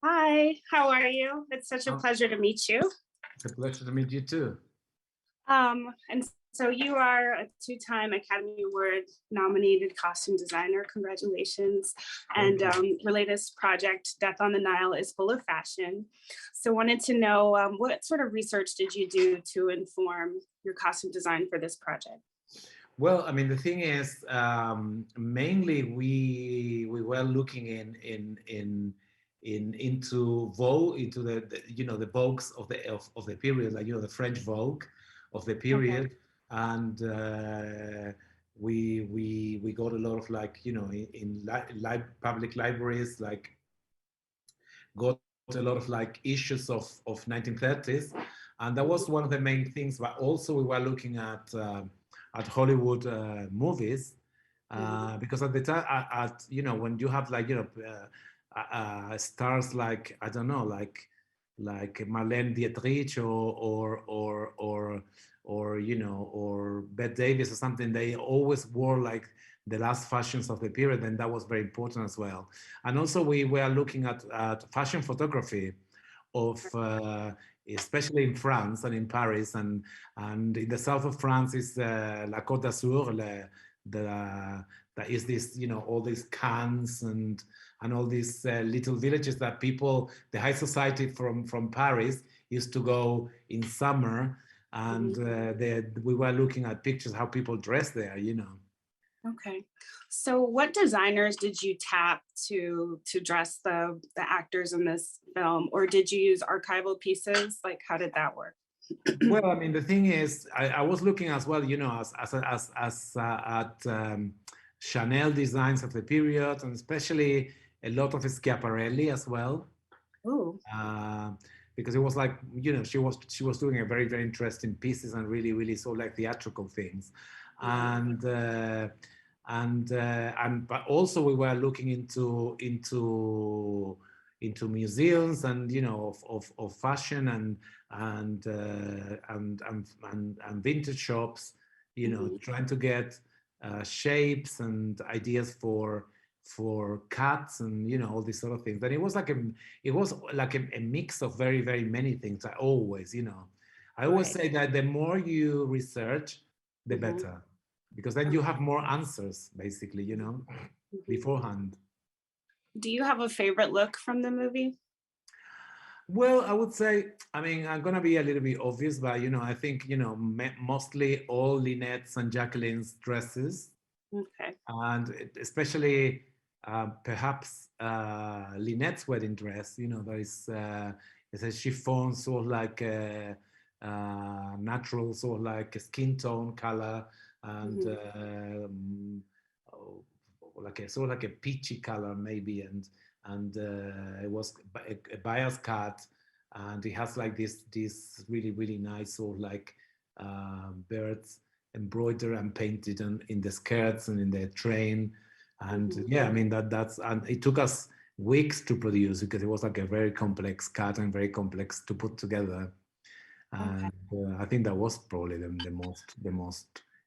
Hi, how are you? It's such a Oh, pleasure to meet you. it's a pleasure to meet you too. And so you are a two-time Academy Award nominated costume designer. Congratulations. Thank And you. your latest project, Death on the Nile, is full of fashion. So wanted to know what sort of research did you do to inform your costume design for this project? Well, I mean, the thing is, mainly we were looking in into Vogue, into the Vogues of the period, like the French Vogue of the Okay. period, and we got a lot of like public libraries, like got a lot of like issues of 1930s, and that was one of the main things. But also we were looking at Hollywood movies Mhm. because at the time, when you have like stars like I don't know, like Marlene Dietrich or Bette Davis or something, they always wore like the last fashions of the period, and that was very important as well. And also we were looking at fashion photography of especially in France and in Paris and in the south of France is La Côte d'Azur, that is this all these Cannes and all these little villages that people, the high society from Paris used to go in summer, and Mhm. we were looking at pictures how people dress there. Okay. So what designers did you tap to dress the actors in this film, or did you use archival pieces? Like how did that work? Well, I mean, the thing is, I was looking as well, at Chanel designs of the period, and especially a lot of Schiaparelli as well, Oh. uh, because it was like, she was doing a very very interesting pieces and really really so like theatrical things, Mhm. and but also we were looking into museums and of fashion and vintage shops, Mhm. trying to get shapes and ideas for cuts and all these sort of things. And it was like a mix of very very many things. I always Right. say that the more you research, the Mhm. better, because then you have more answers basically, Mhm. beforehand. Do you have a favorite look from the movie? Well, I would say, I mean, I'm gonna be a little bit obvious, but I think mostly all Lynette's and Jacqueline's dresses, Okay. and especially perhaps Lynette's wedding dress. There is it's a chiffon, sort of like a natural, sort of like a skin tone color, and Mhm. oh, like a sort of like a peachy color maybe, and it was a bias cut, and it has like this really really nice sort of like birds embroidered and painted in the skirts and in the train. And Mhm. yeah, I mean and it took us weeks to produce because it was like a very complex cut and very complex to put together. Okay. And I think that was probably the most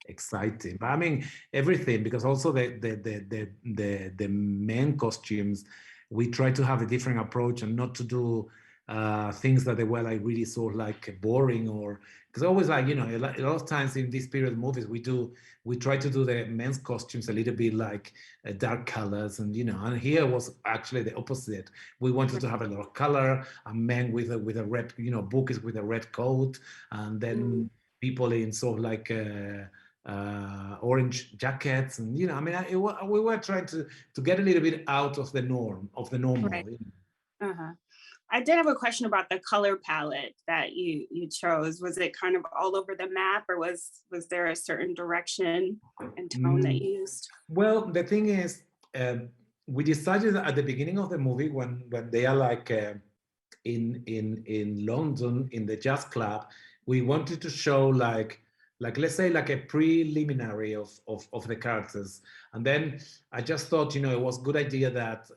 exciting. But I mean everything, because also the men costumes, we try to have a different approach and not to do things that they were like really sort of like boring, or because always like a lot of times in this period movies we try to do the men's costumes a little bit like dark colors, and here was actually the opposite. We wanted to have a lot of color, a man with a red, bookies with a red coat, and Mhm. then people in sort of like orange jackets, and I mean, we were trying to get a little bit out of the norm of the Right. normal. Uh-huh. I did have a question about the color palette that you chose. Was it kind of all over the map, or was there a certain direction and tone that Mm, you used? well, the thing is, we decided at the beginning of the movie when they are like in London in the jazz club, we wanted to show like let's say like a preliminary of the characters, and then I just thought it was good idea that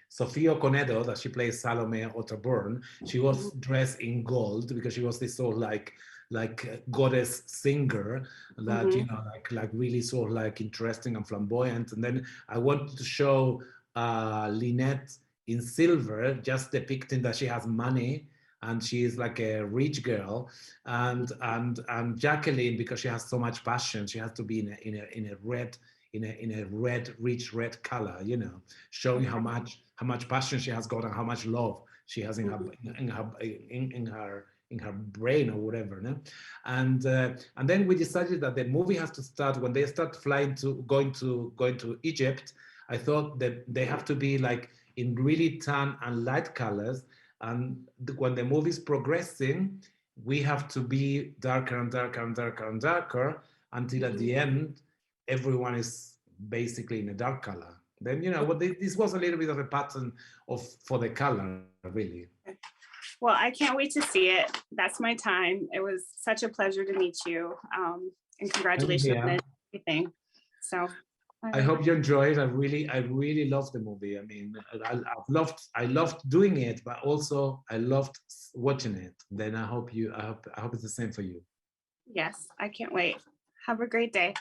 Sofia Conedo, that she plays Salome Otterburn, she was Mhm. dressed in gold because she was this sort of like goddess singer that Mhm. like really sort of like interesting and flamboyant. And then I wanted to show Lynette in silver, just depicting that she has money and she is like a rich girl, and Jacqueline, because she has so much passion, she has to be in a red, in a red, rich red color, you know, showing how much passion she has got and how much love she has in her brain or whatever, no? And then we decided that the movie has to start when they start flying to going to Egypt. I thought that they have to be like in really tan and light colors, and when the movie is progressing, we have to be darker and darker and darker and darker until at the end everyone is basically in a dark color. Then, you know, this was a little bit of a pattern for the color, really. Well, I can't wait to see it. That's my time. It was such a pleasure to meet you, and congratulations on everything. So I hope you enjoy it. I really loved the movie. I mean, I loved doing it, but also I loved watching it. Then I hope it's the same for you. Yes, I can't wait. Have a great day.